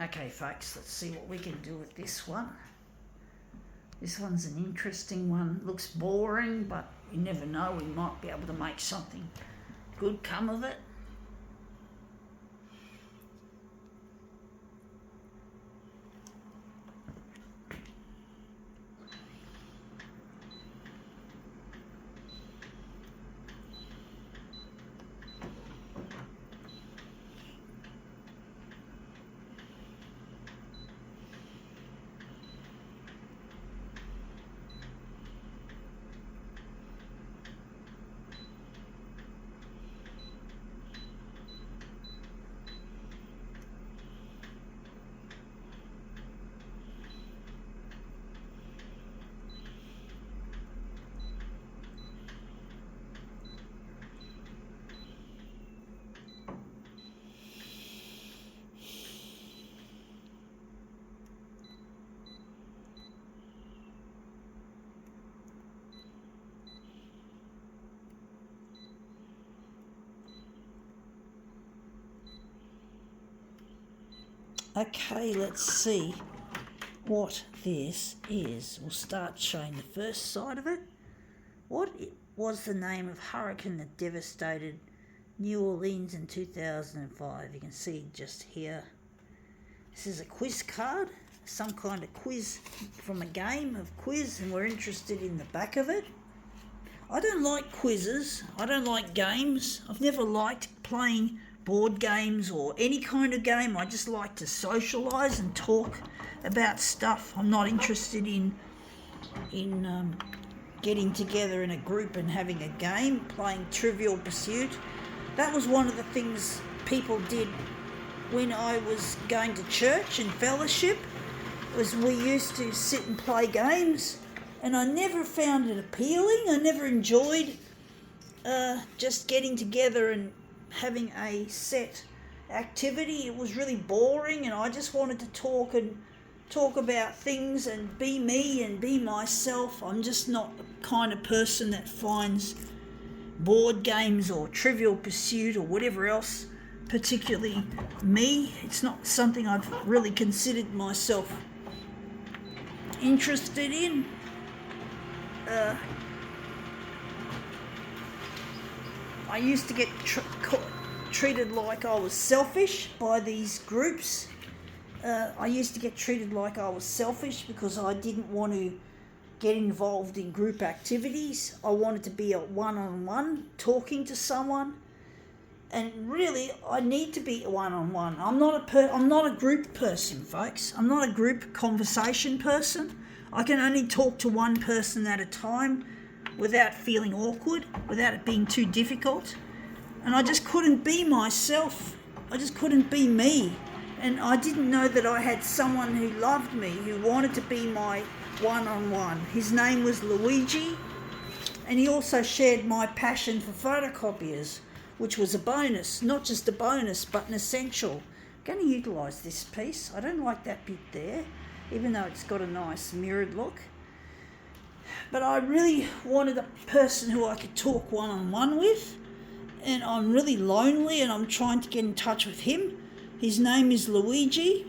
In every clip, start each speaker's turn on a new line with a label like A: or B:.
A: Okay, folks, let's see what we can do with this one. This one's an interesting one. Looks boring, but you never know. We might be able to make something good come of it. Okay, let's see what this is. We'll start showing the first side of it. What was the name of hurricane that devastated New Orleans in 2005? You can see just here. This is a quiz card, some kind of quiz from a game of quiz, and we're interested in the back of it. I don't like quizzes. I don't like games. I've never liked playing board games or any kind of game. I just like to socialise and talk about stuff. I'm not interested in getting together in a group and having a game, playing Trivial Pursuit. That was one of the things people did when I was going to church and fellowship, was we used to sit and play games, and I never found it appealing. I never enjoyed just getting together and having a set activity. It was really boring, and I just wanted to talk about things and be me and be myself. I'm just not the kind of person that finds board games or Trivial Pursuit or whatever else particularly me. It's not something I've really considered myself interested in. I used to get treated like I was selfish by these groups. I used to get treated like I was selfish because I didn't want to get involved in group activities. I wanted to be a one-on-one, talking to someone. And really, I need to be one-on-one. I'm not a group person, folks. I'm not a group conversation person. I can only talk to one person at a time without feeling awkward, without it being too difficult. And I just couldn't be myself. I just couldn't be me. And I didn't know that I had someone who loved me, who wanted to be my one-on-one. His name was Luigi, and he also shared my passion for photocopiers, which was a bonus, not just a bonus, but an essential. I'm going to utilise this piece. I don't like that bit there, even though it's got a nice mirrored look. But I really wanted a person who I could talk one-on-one with, and I'm really lonely, and I'm trying to get in touch with him. His name is Luigi,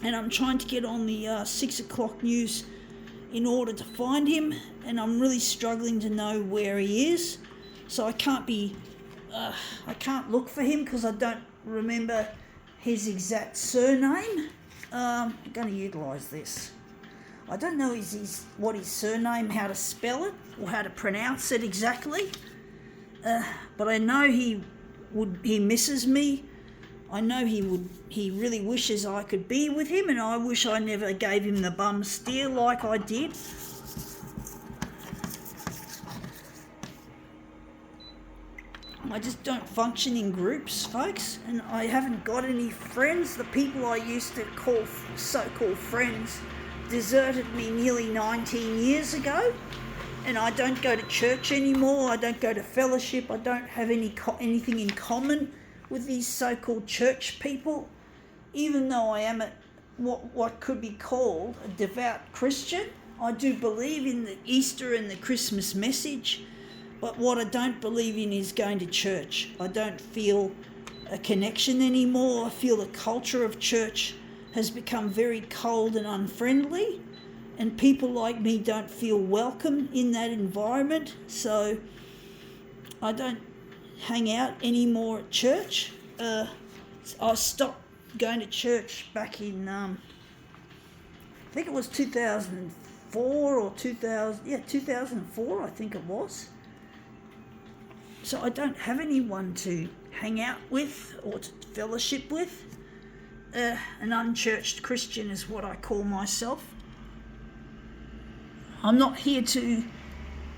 A: and I'm trying to get on the 6 o'clock news in order to find him, and I'm really struggling to know where he is. So I can't look for him because I don't remember his exact surname. I'm going to utilise this. I don't know what his surname, how to spell it or how to pronounce it exactly. But I know he misses me. I know he really wishes I could be with him, and I wish I never gave him the bum steer like I did. I just don't function in groups, folks, and I haven't got any friends. The people I used to call so-called friends deserted me nearly 19 years ago, and I don't go to church anymore. I don't go to fellowship. I don't have anything in common with these so-called church people, even though I am what could be called a devout Christian. I do believe in the Easter and the Christmas message, but what I don't believe in is going to church. I don't feel a connection anymore. I feel the culture of church has become very cold and unfriendly, and people like me don't feel welcome in that environment. So I don't hang out anymore at church. I stopped going to church back in, I think it was 2004 or 2004, I think it was. So I don't have anyone to hang out with or to fellowship with. An unchurched Christian is what I call myself. I'm not here to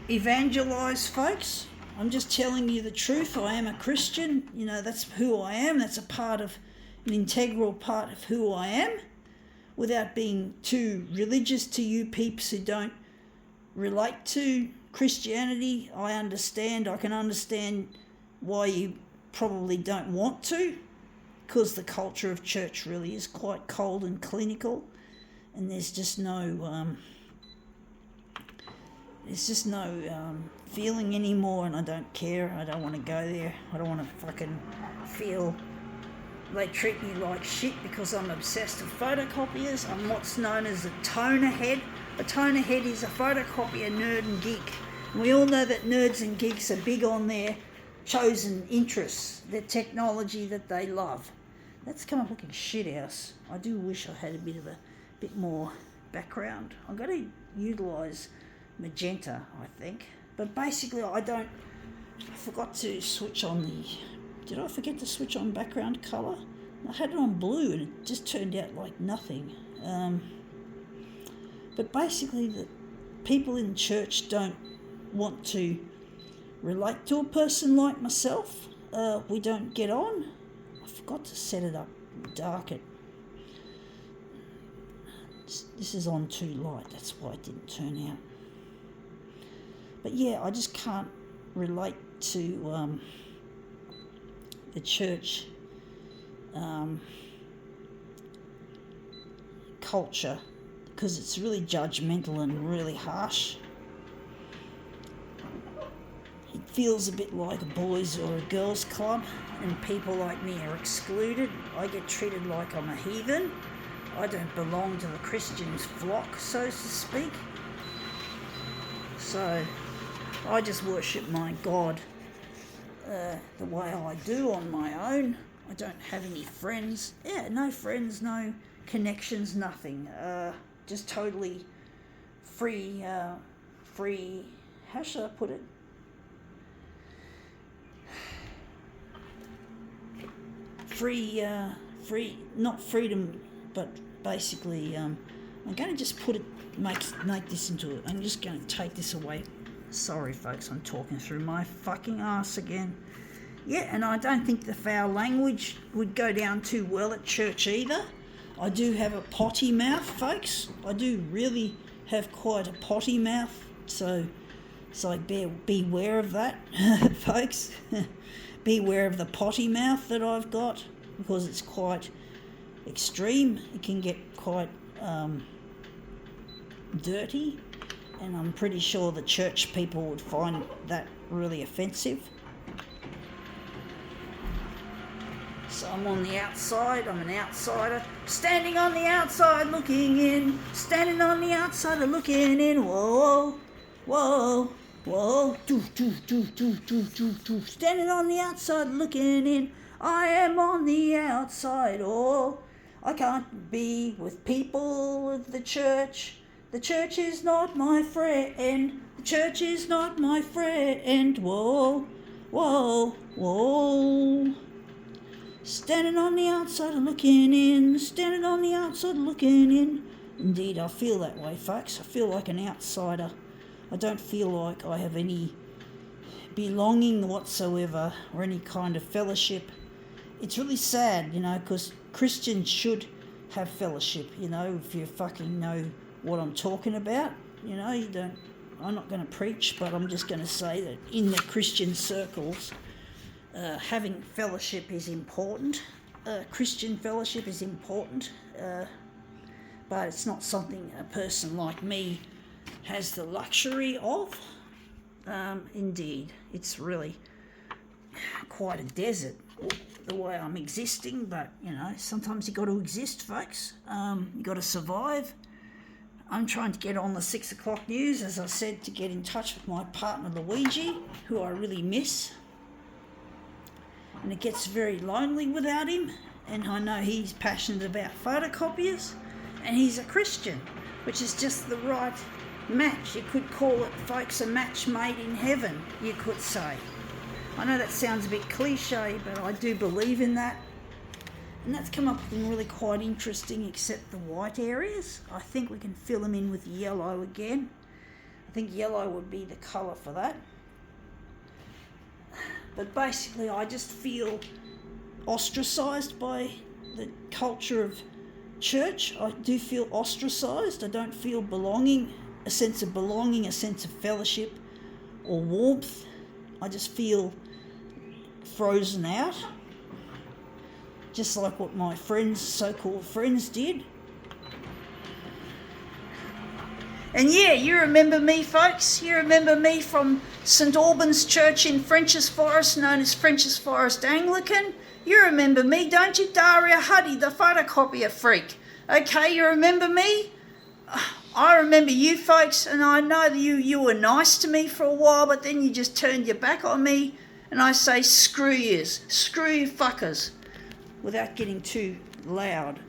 A: evangelize, folks. I'm just telling you the truth. I am a Christian. You know, that's who I am. That's an integral part of who I am. Without being too religious to you peeps who don't relate to Christianity, I can understand why you probably don't want to, because the culture of church really is quite cold and clinical, and there's just no feeling anymore, and I don't care. I don't want to go there. I don't want to fucking feel they treat me like shit because I'm obsessed with photocopiers. I'm what's known as a toner head. A toner head is a photocopier nerd and geek. And we all know that nerds and geeks are big on their chosen interests, their technology that they love. That's come up looking shit house. I do wish I had a bit more background. I'm going to utilise magenta, I think. But basically I forgot to switch on did I forget to switch on background colour? I had it on blue and it just turned out like nothing. But basically the people in church don't want to relate to a person like myself. We don't get on. I forgot to set it up dark. This is on too light, that's why it didn't turn out. But yeah, I just can't relate to the church culture because it's really judgmental and really harsh. It feels a bit like a boys or a girls club, and people like me are excluded. I get treated like I'm a heathen. I don't belong to the Christians' flock, so to speak. So I just worship my God the way I do on my own. I don't have any friends. Yeah, no friends, no connections, nothing. Just totally free, how should I put it? Free, not freedom, but basically, I'm going to just make this into it. I'm just going to take this away. Sorry, folks, I'm talking through my fucking ass again. Yeah, and I don't think the foul language would go down too well at church either. I do have a potty mouth, folks. I do really have quite a potty mouth, so beware of that, folks. Beware of the potty mouth that I've got, because it's quite extreme. It can get quite dirty, and I'm pretty sure the church people would find that really offensive. So I'm on the outside, I'm an outsider, standing on the outside looking in, standing on the outside looking in, whoa, whoa, whoa, do, standing on the outside looking in, I am on the outside, oh, I can't be with people of the church is not my friend, the church is not my friend, whoa, whoa, whoa. Standing on the outside looking in, standing on the outside looking in. Indeed, I feel that way, folks. I feel like an outsider. I don't feel like I have any belonging whatsoever or any kind of fellowship. It's really sad, because Christians should have fellowship, if you fucking know what I'm talking about. I'm not going to preach, but I'm just going to say that in the Christian circles, having fellowship is important. Christian fellowship is important, but it's not something a person like me has the luxury of. Indeed, it's really quite a desert. the way I'm existing, but, you know, sometimes you got to exist, folks. You got to survive. I'm trying to get on the 6 o'clock news, as I said, to get in touch with my partner Luigi, who I really miss. And it gets very lonely without him, and I know he's passionate about photocopiers, and he's a Christian, which is just the right match. You could call it, folks, a match made in heaven, you could say. I know that sounds a bit cliche, but I do believe in that. And that's come up with something really quite interesting, except the white areas. I think we can fill them in with yellow again. I think yellow would be the colour for that. But basically, I just feel ostracised by the culture of church. I do feel ostracised. I don't feel belonging, a sense of belonging, a sense of fellowship or warmth. I just feel frozen out, just like what my friends, so-called friends, did. And yeah, you remember me, folks. You remember me from St Albans Church in Frenchs Forest, known as Frenchs Forest Anglican. You remember me, don't you? Daria Huddy, the photocopier freak. Okay, you remember me? I remember you, folks, and I know that you were nice to me for a while, but then you just turned your back on me, and I say screw yous, screw you fuckers, without getting too loud.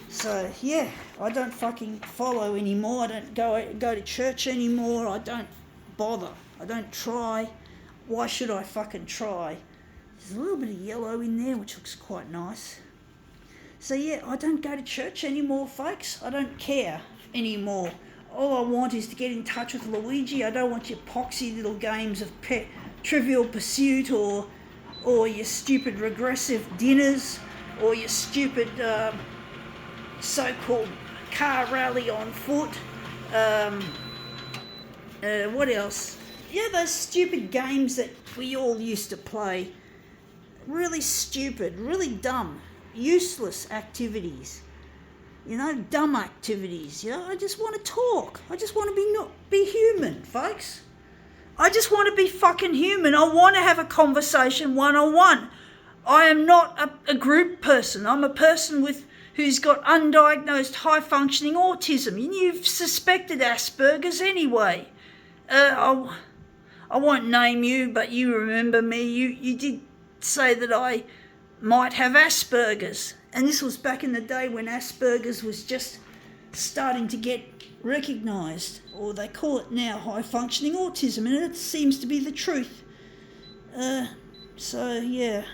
A: So yeah, I don't fucking follow anymore. I don't go to church anymore. I don't bother. I don't try. Why should I fucking try? There's a little bit of yellow in there, which looks quite nice. So yeah, I don't go to church anymore, folks. I don't care anymore. All I want is to get in touch with Luigi. I don't want your poxy little games of Trivial Pursuit or your stupid regressive dinners or your stupid so-called car rally on foot. What else? Yeah, those stupid games that we all used to play. Really stupid, really dumb, useless activities. You know, dumb activities. You know, I just want to talk. I just want to be human, folks. I just want to be fucking human. I want to have a conversation one-on-one. I am not a group person. I'm a person who's got undiagnosed high-functioning autism. And you've suspected Asperger's anyway. I won't name you, but you remember me. You did say that I might have Asperger's. And this was back in the day when Asperger's was just starting to get recognised, or they call it now high-functioning autism, and it seems to be the truth. So, yeah,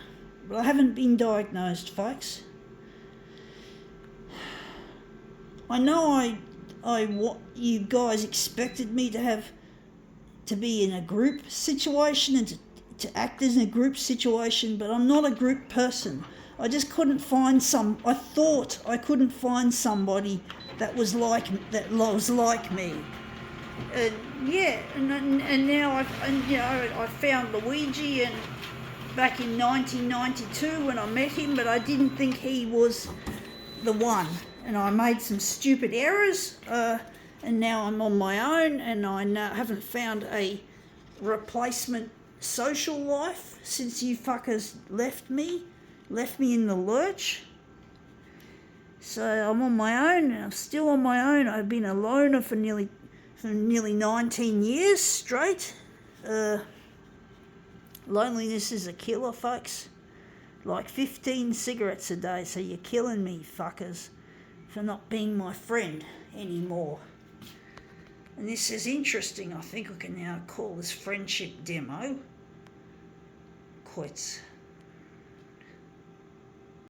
A: but I haven't been diagnosed, folks. I know what you guys expected me to be in a group situation and to act as in a group situation, but I'm not a group person. I just couldn't find I thought I couldn't find somebody that was like me. Yeah, and now I found Luigi, and back in 1992 when I met him, but I didn't think he was the one, and I made some stupid errors, and now I'm on my own, and I haven't found a replacement social life since you fuckers left me in the lurch. So I'm on my own, and I'm still on my own. I've been a loner for nearly 19 years straight. Loneliness is a killer, folks. Like 15 cigarettes a day, so you're killing me, fuckers, for not being my friend anymore. And this is interesting. I think we can now call this friendship demo quits.